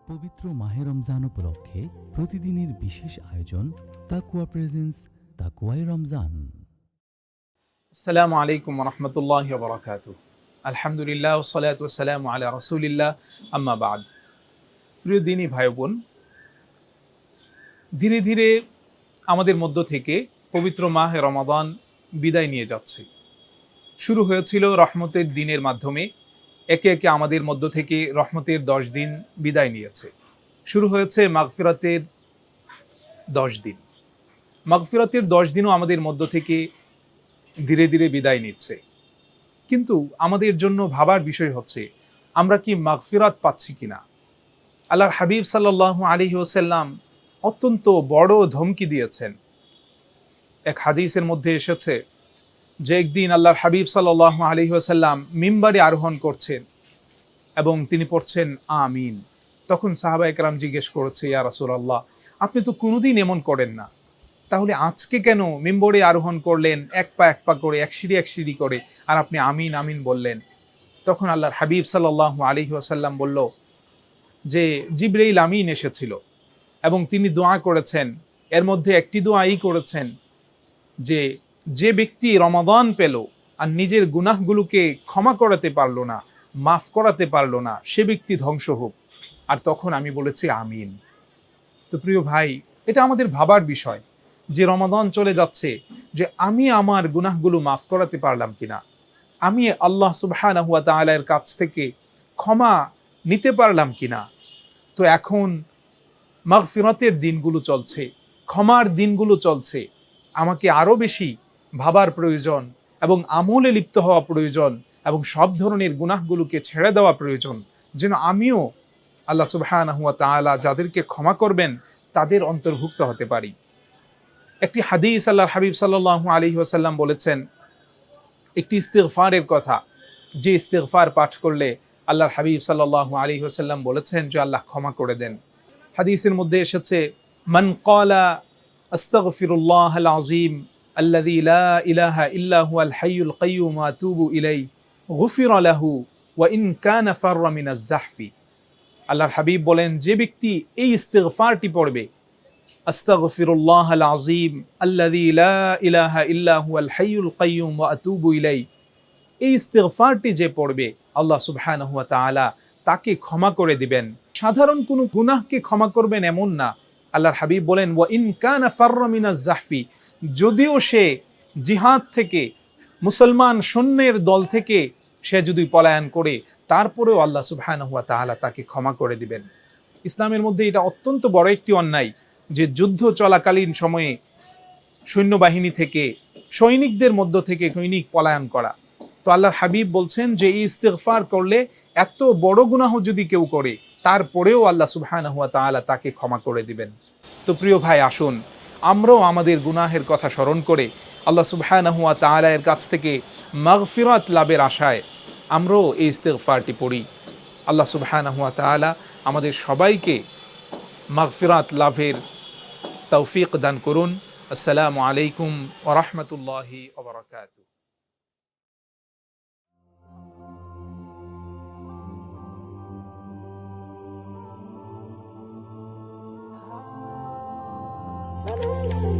পবিত্র মাহে রমজান উপলক্ষে প্রতিদিনের বিশেষ আয়োজন তাকওয়া প্রেজেন্স, তাকওয়াই রমজান। আসসালামু আলাইকুম ওয়া রাহমাতুল্লাহি ওয়া বারাকাতুহু। আলহামদুলিল্লাহ ওয়া সলাতু ওয়া সালামু আলা রাসূলিল্লাহ, আম্মা বাদ। প্রিয় দিনী ভাই বোন, ধীরে ধীরে আমাদের মধ্য থেকে পবিত্র মাহে রমাদান বিদায় নিয়ে যাচ্ছে। শুরু হয়েছিল রহমতের দিনের মাধ্যমে, একে একে আমাদের মধ্য থেকে রহমতের 10 দিন বিদায় নিয়েছে। শুরু হয়েছে মাগফিরাতের 10 দিন। মাগফিরাতের 10 দিনও আমাদের মধ্য থেকে ধীরে ধীরে বিদায় নিচ্ছে। কিন্তু আমাদের জন্য ভাবার বিষয় হচ্ছে, আমরা কি মাগফিরাত পাচ্ছি কিনা। আল্লাহর হাবিব সাল্লাল্লাহু আলাইহি ওয়াসাল্লাম অত্যন্ত বড় ধমকি দিয়েছেন। এক হাদিসের মধ্যে এসেছে যে একদিন আল্লাহর হাবিব সাল্লাল্লাহু আলাইহি ওয়াসাল্লাম মিম্বারে আরোহণ করছেন এবং তিনি পড়ছেন আমিন। তখন সাহাবায়ে কেরাম জিজ্ঞেস করেছে, ইয়া রাসূলুল্লাহ, আপনি তো কোনোদিন এমন করেন না, তাহলে আজকে কেন মিম্বরে আরোহণ করলেন এক পা করে, এক সিঁড়ি করে, আর আপনি আমিন আমিন বললেন? তখন আল্লাহর হাবিব সাল্লাল্লাহু আলাইহি ওয়াসাল্লাম বলল যে জিবরাইল আমিন এসেছিল এবং তিনি দোয়া করেছেন। এর মধ্যে একটি দোয়াই করেছেন যে যে ব্যক্তি রমাদান পেল আর নিজের গুনাহগুলোকে ক্ষমা করাতে পারলো না, মাফ করাতে পারলো না, সে ব্যক্তি ধ্বংস হোক। আর তখন আমি বলেছি আমিন। তো প্রিয় ভাই, এটা আমাদের ভাবার বিষয় যে রমাদান চলে যাচ্ছে, যে আমি আমার গুনাহগুলো মাফ করাতে পারলাম কিনা, আমি আল্লাহ সুবহানাহু ওয়া তাআলার কাছ থেকে ক্ষমা নিতে পারলাম কিনা। তো এখন মাগফিরাতের দিনগুলো চলছে, ক্ষমার দিনগুলো চলছে। আমাকে আরো বেশি ভাবার প্রয়োজন এবং আমলে লিপ্ত হওয়া প্রয়োজন এবং সব ধরনের গুনাহগুলোকে ছেড়ে দেওয়া প্রয়োজন, যেন আমিও আল্লাহ সুবহানাহু ওয়া তাআলা যাদেরকে ক্ষমা করবেন তাদের অন্তর্ভুক্ত হতে পারি। একটি হাদিস আল্লাহর হাবিব সাল্লাল্লাহু আলাইহি ওয়াসাল্লাম বলেছেন একটি ইস্তিগফারের কথা, যে ইস্তিগফার পাঠ করলে আল্লাহর হাবিব সাল্লাল্লাহু আলাইহি ওয়াসাল্লাম বলেছেন যে আল্লাহ ক্ষমা করে দেন। হাদিসের মধ্যে এসেছে, মান ক্বালা আস্তাগফিরুল্লাহাল আযীম আল্লাযী লা ইলাহা ইল্লা হুয়াল হাইয়ুল কাইয়্যুম ওয়া আতুবু ইলাইহি গুফিরা লাহু ওয়া ইন কানা ফাররা মিনাজ যাহফি। আল্লাহর হাবিব বলেন, যে ব্যক্তি এই ইস্তিগফারটি পড়বে, আস্তাগফিরুল্লাহাল আযীম আল্লাযী লা ইলাহা ইল্লা হুয়াল হাইয়ুল কাইয়্যুম ওয়া আতুবু ইলাইহি, এই ইস্তিগফারটি যে পড়বে আল্লাহ সুবহানাহু ওয়া তাআলা তাকে ক্ষমা করে দিবেন। সাধারণ কোনো গুনাহকে ক্ষমা করবেন এমন না। আল্লাহর হাবিব বলেন, ওয়া ইন কানা ফাররা মিনাজ যাহফি, যদিও সে জিহাদ থেকে, মুসলমান সৈন্যের দল থেকে সে যদি পলায়ন করে, তারপরেও আল্লাহ সুবহানাহু ওয়া তাআলা তাকে ক্ষমা করে দিবেন। ইসলামের মধ্যে এটা অত্যন্ত বড় একটি অন্যায় যে যুদ্ধ চলাকালীন সময়ে সৈন্যবাহিনী থেকে, সৈনিকদের মধ্য থেকে সৈনিক পলায়ন করা। তো আল্লাহর হাবিব বলছেন যে এই ইস্তিগফার করলে এত বড় গুনাহ যদি কেউ করে, তারপরেও আল্লাহ সুবহানাহু ওয়া তাআলা তাকে ক্ষমা করে দিবেন। তো প্রিয় ভাই, আসুন আমরাও আমাদের গুনাহের কথা স্মরণ করে আল্লাহ সুবহানাহু ওয়া তাআলা এর কাছ থেকে মাগফিরাত লাভের আশায় আমরাও এই ইস্তিগফারটি পড়ি। আল্লাহ সুবহানাহু ওয়া তাআলা আমাদের সবাইকে মাগফিরাত লাভের তৌফিক দান করুন। আসসালামু আলাইকুম ওয়া রাহমাতুল্লাহি ওয়া বারাকাতুহু। La la la